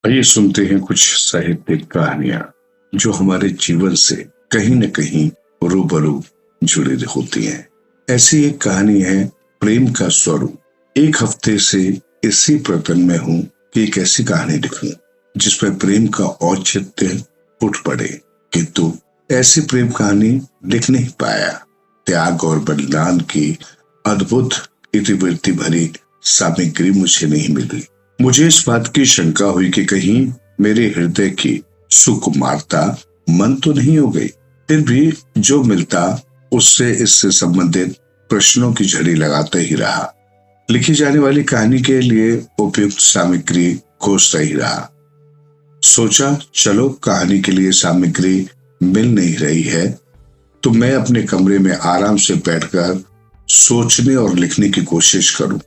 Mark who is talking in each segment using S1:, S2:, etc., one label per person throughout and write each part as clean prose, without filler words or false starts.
S1: आइए सुनते हैं कुछ साहित्यिक कहानियां जो हमारे जीवन से कहीं न कहीं रूबरू जुड़ी होती हैं। ऐसी एक कहानी है प्रेम का स्वरूप। एक हफ्ते से इसी प्रयत्न में हूँ कि एक ऐसी कहानी लिखूं जिसमें प्रेम का औचित्य उठ पड़े, किंतु ऐसी प्रेम कहानी लिख नहीं पाया। त्याग और बलिदान की अद्भुत इतिवृत्ति भरी सामग्री मुझे नहीं मिली। मुझे इस बात की शंका हुई कि कहीं मेरे हृदय की सुकुमारता मन तो नहीं हो गई। फिर भी जो मिलता उससे इससे संबंधित प्रश्नों की झड़ी लगाते ही रहा। लिखी जाने वाली कहानी के लिए उपयुक्त सामग्री खोजता ही रहा। सोचा चलो कहानी के लिए सामग्री मिल नहीं रही है तो मैं अपने कमरे में आराम से बैठकर सोचने और लिखने की कोशिश करूं।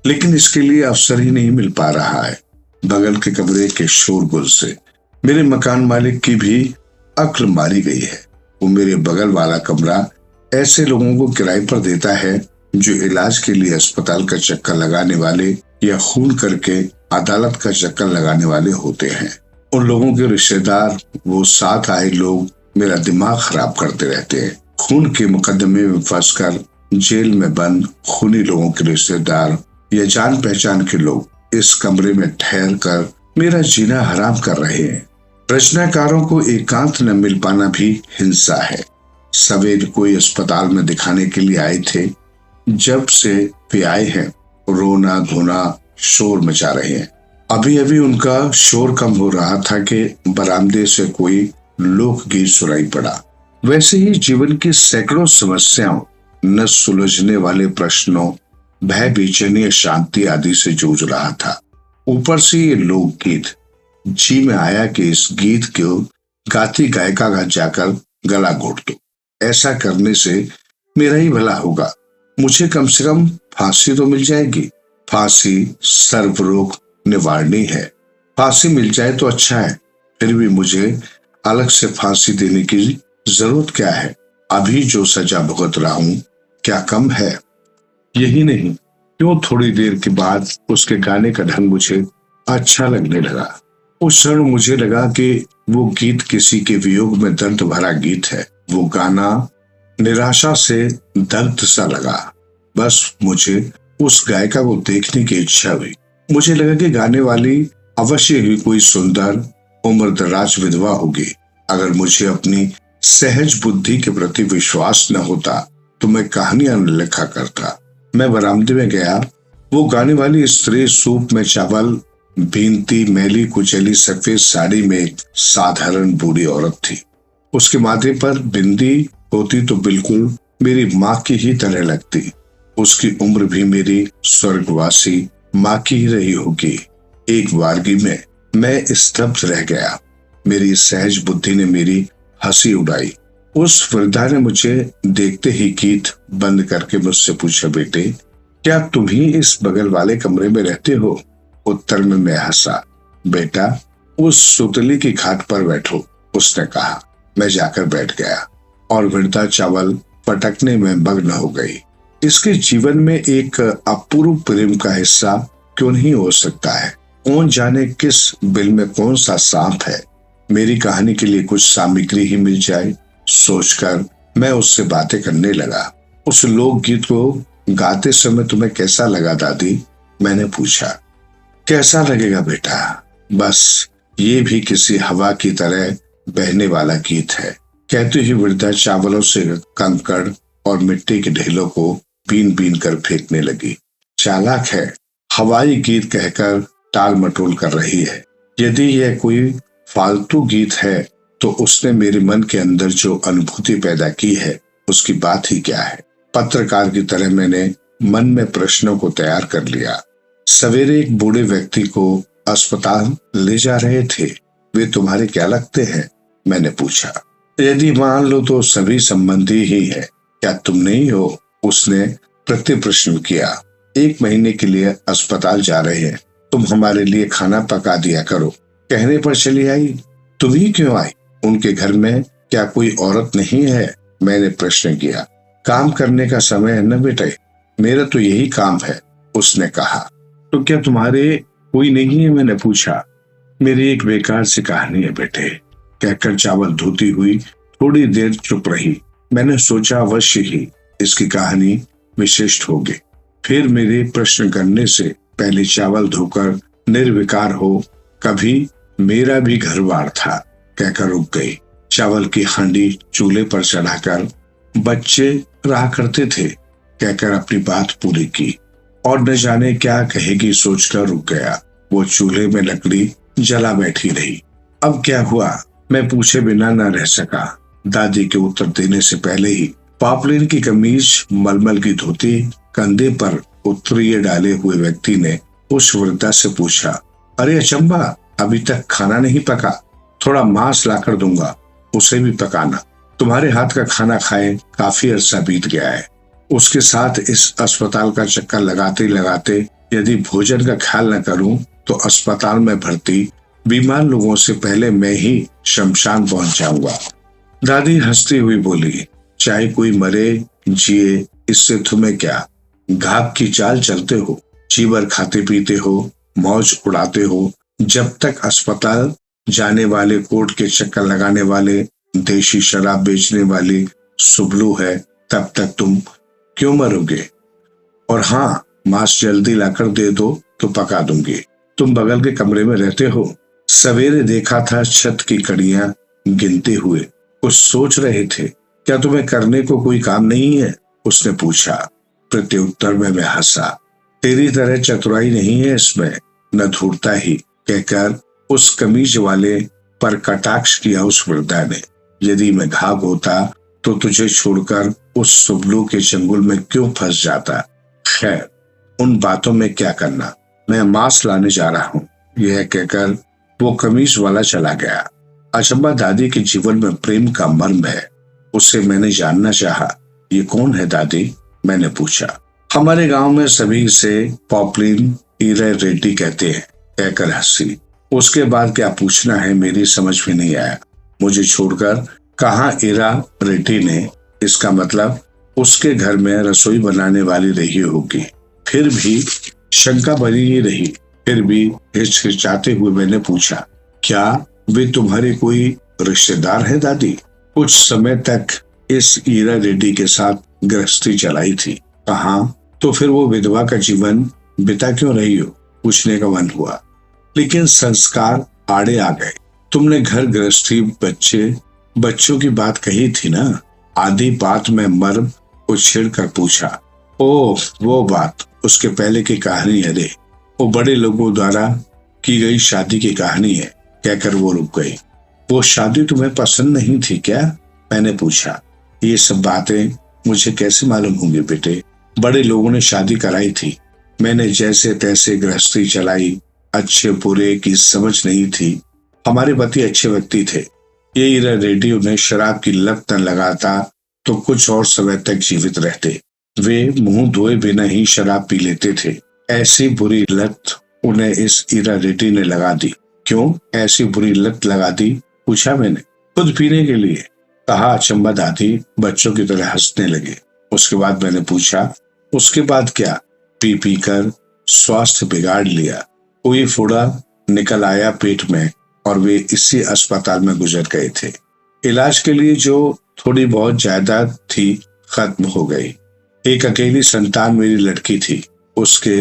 S1: लेकिन इसके लिए अवसर ही नहीं मिल पा रहा है। बगल के कमरे के शोरगुल से मेरे मकान मालिक की भी अक्ल मारी गई है। वो मेरे बगल वाला कमरा ऐसे लोगों को किराए पर देता है जो इलाज के लिए अस्पताल का चक्कर लगाने वाले या खून करके अदालत का चक्कर लगाने वाले होते हैं। उन लोगों के रिश्तेदार, वो साथ आए लोग मेरा दिमाग खराब करते रहते हैं। खून के मुकदमे में फंसकर जेल में बंद खूनी लोगों के रिश्तेदार या जान पहचान के लोग इस कमरे में ठहर कर मेरा जीना हराम कर रहे हैं। रचनाकारों को एकांत न मिल पाना भी हिंसा है। सवेरे कोई अस्पताल में दिखाने के लिए आए थे। जब से वे आए हैं रोना धोना शोर मचा रहे हैं। अभी अभी उनका शोर कम हो रहा था कि बरामदे से कोई लोकगीत सुनाई पड़ा। वैसे ही जीवन की सैकड़ों समस्याओं, न सुलझने वाले प्रश्नों, भय बेचैनी शांति आदि से जूझ रहा था। ऊपर से ये लोकगीत जी में आया कि इस गीत को गाती गायिका का जाकर गला घोट दो। ऐसा करने से मेरा ही भला होगा। मुझे कम से कम फांसी तो मिल जाएगी। फांसी सर्वरोग निवारणी है। फांसी मिल जाए तो अच्छा है। फिर भी मुझे अलग से फांसी देने की जरूरत क्या है? अभी जो सजा भुगत रहा हूं क्या कम है? यही नहीं, क्यों थोड़ी देर के बाद उसके गाने का ढंग मुझे अच्छा लगने लगा। उस क्षण मुझे लगा कि वो गीत किसी के वियोग में दर्द भरा गीत है। वो गाना निराशा से दग्ध सा लगा। बस मुझे उस गायिका को देखने की इच्छा हुई। मुझे लगा कि गाने वाली अवश्य ही कोई सुंदर उम्रदराज विधवा होगी। अगर मुझे अपनी सहज बुद्धि के प्रति विश्वास न होता तो मैं कहानियां न लिखा करता। मैं बरामदे में गया। वो गाने वाली स्त्री सूप में चावल बीनती मैली कुचैली सफेद साड़ी में साधारण बूढ़ी औरत थी। उसके माथे पर बिंदी होती तो बिल्कुल मेरी माँ की ही तरह लगती। उसकी उम्र भी मेरी स्वर्गवासी माँ की ही रही होगी। एक बारगी में मैं स्तब्ध रह गया। मेरी सहज बुद्धि ने मेरी हंसी उड़ाई। उस वृद्धा ने मुझे देखते ही गीत बंद करके मुझसे पूछा, बेटे क्या तुम ही इस बगल वाले कमरे में रहते हो? उत्तर में मैं हंसा। बेटा उस सुतली की घाट पर बैठो, उसने कहा। मैं जाकर बैठ गया और वृद्धा चावल पटकने में मग्न हो गई। इसके जीवन में एक अपूर्व प्रेम का हिस्सा क्यों नहीं हो सकता है? कौन जाने किस बिल में कौन सा सांप है। मेरी कहानी के लिए कुछ सामग्री ही मिल जाए सोचकर मैं उससे बातें करने लगा। उस लोकगीत को गाते समय तुम्हें कैसा लगा दादी? मैंने पूछा। कैसा लगेगा बेटा, बस ये भी किसी हवा की तरह बहने वाला गीत है। कहते ही वृद्धा चावलों से कंकड़ और मिट्टी के ढेलों को बीन बीन कर फेंकने लगी। चालाक है, हवाई गीत कहकर टाल मटोल कर रही है। यदि यह कोई फालतू गीत है तो उसने मेरे मन के अंदर जो अनुभूति पैदा की है उसकी बात ही क्या है। पत्रकार की तरह मैंने मन में प्रश्नों को तैयार कर लिया। सवेरे एक बूढ़े व्यक्ति को अस्पताल ले जा रहे थे। वे तुम्हारे क्या लगते हैं? मैंने पूछा। यदि मान लो तो सभी संबंधी ही है। क्या तुम नहीं हो? उसने प्रति प्रश्न किया। 1 महीने के लिए अस्पताल जा रहे हैं। तुम हमारे लिए खाना पका दिया करो। कहने पर चली आई। तुम ही क्यों आई? उनके घर में क्या कोई औरत नहीं है? मैंने प्रश्न किया। काम करने का समय है न बेटे, मेरा तो यही काम है, उसने कहा। तो क्या तुम्हारे कोई नहीं है? मैंने पूछा। मेरी एक बेकार सी कहानी है बेटे, कहकर चावल धोती हुई थोड़ी देर चुप रही। मैंने सोचा अवश्य ही इसकी कहानी विशिष्ट होगी। फिर मेरे प्रश्न करने से पहले चावल धोकर निर्विकार हो, कभी मेरा भी घर बार था, कहकर रुक गई। चावल की हांडी चूल्हे पर चढ़ाकर बच्चे रहा करते थे, कहकर अपनी बात पूरी की और न जाने क्या कहेगी सोचकर रुक गया। वो चूल्हे में लकड़ी जला बैठी रही। अब क्या हुआ, मैं पूछे बिना न रह सका। दादी के उत्तर देने से पहले ही पॉपलिन की कमीज, मलमल की धोती, कंधे पर उत्तरीय डाले हुए व्यक्ति ने उस वृद्धा से पूछा, अरे अचंबा, अभी तक खाना नहीं पका? थोड़ा मांस लाकर दूंगा, उसे भी पकाना। तुम्हारे हाथ का खाना खाए काफी अरसा बीत गया है। उसके साथ इस अस्पताल का चक्कर लगाते लगाते यदि भोजन का ख्याल न करूं तो अस्पताल में भर्ती बीमार लोगों से पहले मैं ही शमशान पहुंच जाऊंगा। दादी हंसती हुई बोली, चाहे कोई मरे जिए, इससे तुम्हें क्या? घाप की चाल चलते हो, चीवर खाते पीते हो, मौज उड़ाते हो। जब तक अस्पताल जाने वाले, कोर्ट के चक्कर लगाने वाले, देशी शराब बेचने वाली सुबलू है, तब तक तुम क्यों मरोगे? और हाँ, मांस जल्दी लाकर दे दो तो पका दूंगी। तुम बगल के कमरे में रहते हो। सवेरे देखा था छत की कड़ियां गिनते हुए, कुछ सोच रहे थे। क्या तुम्हें करने को कोई काम नहीं है? उसने पूछा। प्रत्युत्तर में मैं हंसा। तेरी तरह चतुराई नहीं है इसमें, न धूर्ता ही, कहकर उस कमीज वाले पर कटाक्ष किया उस वृद्धा ने। यदि मैं घाव होता तो तुझे छोड़कर उस सुबलू के चंगुल में क्यों फंस जाता? खैर, उन बातों में क्या करना, मैं मांस लाने जा रहा हूँ, यह कहकर वो कमीज वाला चला गया। अचंबा दादी के जीवन में प्रेम का मर्म है, उससे मैंने जानना चाहा। ये कौन है दादी? मैंने पूछा। हमारे गांव में सभी से पॉपलिन ईरा रेड्डी कहते हैं, कहकर हंसी। उसके बाद क्या पूछना है मेरी समझ में नहीं आया। मुझे छोड़कर कहाँ ईरा रेड्डी ने? इसका मतलब उसके घर में रसोई बनाने वाली रही होगी। फिर भी शंका बनी ही रही। फिर भी हिचकिचाते हुए मैंने पूछा, क्या वे तुम्हारे कोई रिश्तेदार है दादी? कुछ समय तक इस ईरा रेड्डी के साथ गृहस्थी चलाई थी। कहाँ? तो फिर वो विधवा का जीवन बिता क्यों रही हो? पूछने का मन हुआ, लेकिन संस्कार आड़े आ गए। तुमने घर गृहस्थी, बच्चों की बात कही थी ना? आधी बात में मर्म को छेड़कर पूछा। ओह, वो बात, उसके पहले की कहानी है रे। वो बड़े लोगों द्वारा की गई शादी की कहानी है, कहकर वो रुक गई। वो शादी तुम्हें पसंद नहीं थी क्या? मैंने पूछा। ये सब बातें मुझे कैसे मालूम होंगी बेटे? बड़े लोगों ने शादी कराई थी, मैंने जैसे तैसे गृहस्थी चलाई। अच्छे बुरे की समझ नहीं थी। हमारे पति अच्छे व्यक्ति थे। ये ईरा रेड्डी उन्हें शराब की लत न लगाता तो कुछ और समय तक जीवित रहते। वे मुंह धोए बिना ही शराब पी लेते थे। ऐसी बुरी लत उन्हें इस ईरा रेड्डी ने लगा दी। क्यों ऐसी बुरी लत लगा दी? पूछा मैंने। खुद पीने के लिए, कहा अचंबा दादी बच्चों की तरह हंसने लगे। उसके बाद मैंने पूछा, उसके बाद क्या? पी पी कर स्वास्थ्य बिगाड़ लिया, कोई फोड़ा निकल आया पेट में और वे इसी अस्पताल में गुजर गए थे। इलाज के लिए जो थोड़ी बहुत जायदाद थी खत्म हो गई। एक अकेली संतान मेरी लड़की थी। उसके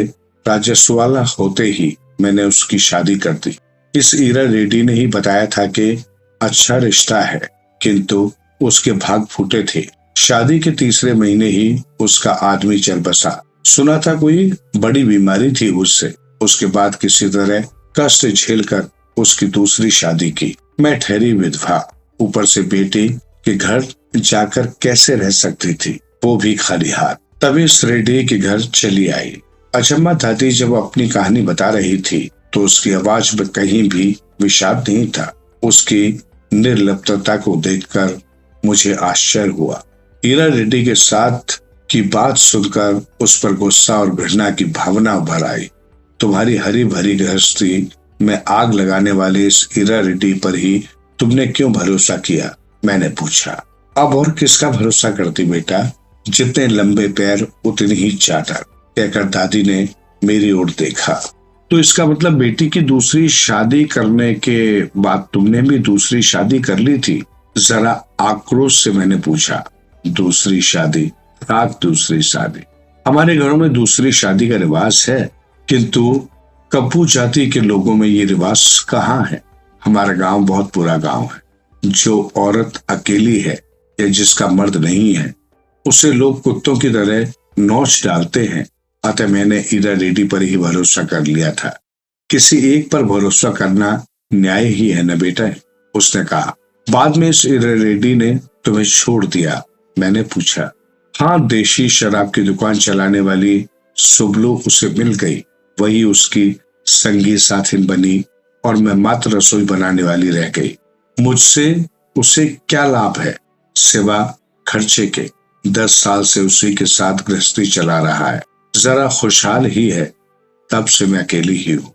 S1: राजस्व वाला होते ही मैंने उसकी शादी कर दी। इस ईरा रेड्डी ने ही बताया था कि अच्छा रिश्ता है, किंतु उसके भाग फूटे थे। शादी के तीसरे महीने ही उसका आदमी चल बसा। सुना था कोई बड़ी बीमारी थी उससे। उसके बाद किसी तरह कष्ट झेलकर उसकी दूसरी शादी की। मैं ठहरी विधवा, ऊपर से बेटी के घर जाकर कैसे रह सकती थी, वो भी खाली हाथ। तभी इस रेड्डी के घर चली आई। अचंबा दादी जब अपनी कहानी बता रही थी तो उसकी आवाज में कहीं भी विषाद नहीं था। उसकी निर्लिप्तता को देखकर मुझे आश्चर्य हुआ। ईरा रेड्डी के साथ की बात सुनकर उस पर गुस्सा और घृणा की भावना उभर आई। तुम्हारी हरी भरी गृहस्थी में आग लगाने वाले इस ईरा रेड्डी पर ही तुमने क्यों भरोसा किया? मैंने पूछा। अब और किसका भरोसा करती बेटा? जितने लंबे पैर उतनी ही चादर, कहकर दादी ने मेरी ओर देखा। तो इसका मतलब बेटी की दूसरी शादी करने के बाद तुमने भी दूसरी शादी कर ली थी? जरा आक्रोश से मैंने पूछा। दूसरी शादी? दूसरी शादी? हमारे घरों में दूसरी शादी का रिवाज है, किंतु कप्पू जाति के लोगों में ये रिवाज कहाँ है। हमारा गांव बहुत बुरा गांव है। जो औरत अकेली है या जिसका मर्द नहीं है, उसे लोग कुत्तों की तरह नोच डालते हैं। अतः मैंने ईरा रेड्डी पर ही भरोसा कर लिया था। किसी एक पर भरोसा करना न्याय ही है न बेटा, उसने कहा। बाद में इस ईरा रेड्डी ने तुम्हें छोड़ दिया? मैंने पूछा। हाँ, देशी शराब की दुकान चलाने वाली सुबलू उसे मिल गई। वही उसकी संगी साथिन बनी और मैं मात्र रसोई बनाने वाली रह गई। मुझसे उसे क्या लाभ है सिवा खर्चे के। 10 साल से उसी के साथ गृहस्थी चला रहा है। जरा खुशहाल ही है। तब से मैं अकेली ही हूँ।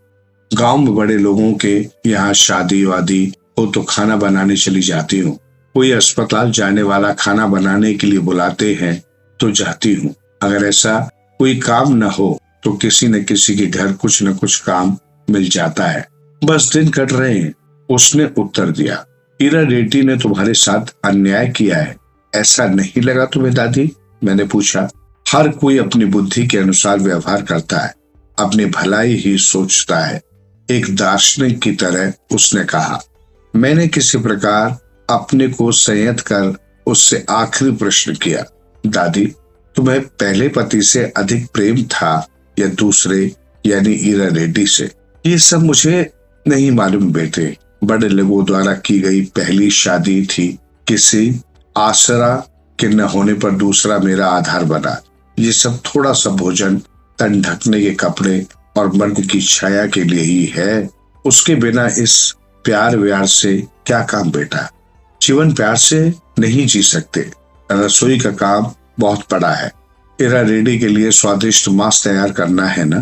S1: गांव में बड़े लोगों के यहाँ शादी वादी हो तो खाना बनाने चली जाती हूँ। कोई अस्पताल जाने वाला खाना बनाने के लिए बुलाते हैं तो जाती हूँ। अगर ऐसा कोई काम न हो तो किसी न किसी के घर कुछ न कुछ काम मिल जाता है। बस दिन कट रहे हैं, उसने उत्तर दिया। ईरा रेड्डी ने तुम्हारे साथ अन्याय किया है, ऐसा नहीं लगा तुम्हें दादी? मैंने पूछा। हर कोई अपनी बुद्धि के अनुसार व्यवहार करता है, अपनी भलाई ही सोचता है, एक दार्शनिक की तरह उसने कहा। मैंने किसी प्रकार अपने को संयत कर उससे आखिरी प्रश्न किया। दादी, तुम्हें पहले पति से अधिक प्रेम था या दूसरे यानी ईरा रेड्डी से? ये सब मुझे नहीं मालूम बेटे। बड़े लोगों द्वारा की गई पहली शादी थी। किसी आसरा के न होने पर दूसरा मेरा आधार बना। ये सब थोड़ा सा भोजन, तन ढकने के कपड़े और मर्द की छाया के लिए ही है। उसके बिना इस प्यार व्यार से क्या काम बेटा? जीवन प्यार से नहीं जी सकते। रसोई का काम बहुत बड़ा है। ईरा रेड्डी के लिए स्वादिष्ट मांस तैयार करना है ना,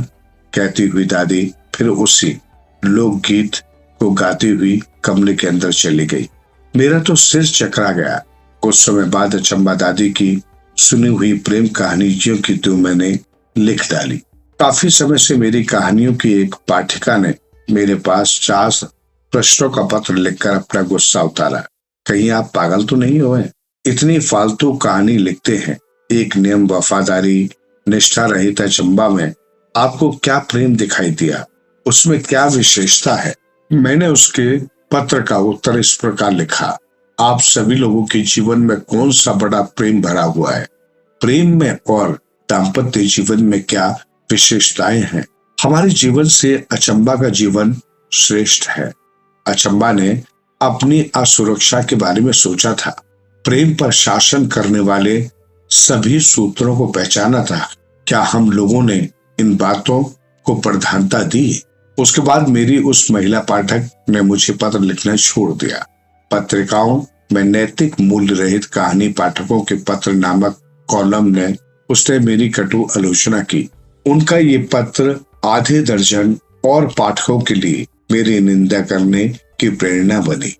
S1: कहती हुई दादी फिर उसी लोकगीत को गाती हुई कमरे के अंदर चली गई। मेरा तो सिर चकरा गया। कुछ समय बाद अचंबा दादी की सुनी हुई प्रेम कहानियों की तो मैंने लिख डाली। काफी समय से मेरी कहानियों की एक पाठिका ने मेरे पास 4 प्रश्नों का पत्र लिखकर अपना गुस्सा उतारा। कहीं आप पागल तो नहीं हुए? इतनी फालतू कहानी लिखते हैं। एक नियम, वफादारी, निष्ठा रहित अचंबा में आपको क्या प्रेम दिखाई दिया? उसमें क्या विशेषता है? मैंने उसके पत्र का उत्तर इस प्रकार लिखा। आप सभी लोगों के जीवन में कौन सा बड़ा प्रेम भरा हुआ है? प्रेम में और दाम्पत्य जीवन में क्या विशेषताएं हैं? हमारे जीवन से अचंबा का जीवन श्रेष्ठ है। अचंबा ने अपनी असुरक्षा के बारे में सोचा था। प्रेम पर शासन करने वाले सभी सूत्रों को पहचाना था। क्या हम लोगों ने इन बातों को प्रधानता दी? उसके बाद मेरी उस महिला पाठक ने मुझे पत्र लिखना छोड़ दिया। पत्रिकाओं में नैतिक मूल्य रहित कहानी पाठकों के पत्र नामक कॉलम ने उसने मेरी कटु आलोचना की। उनका ये पत्र आधे दर्जन और पाठकों के लिए मेरी निंदा करने की प्रेरणा बनी।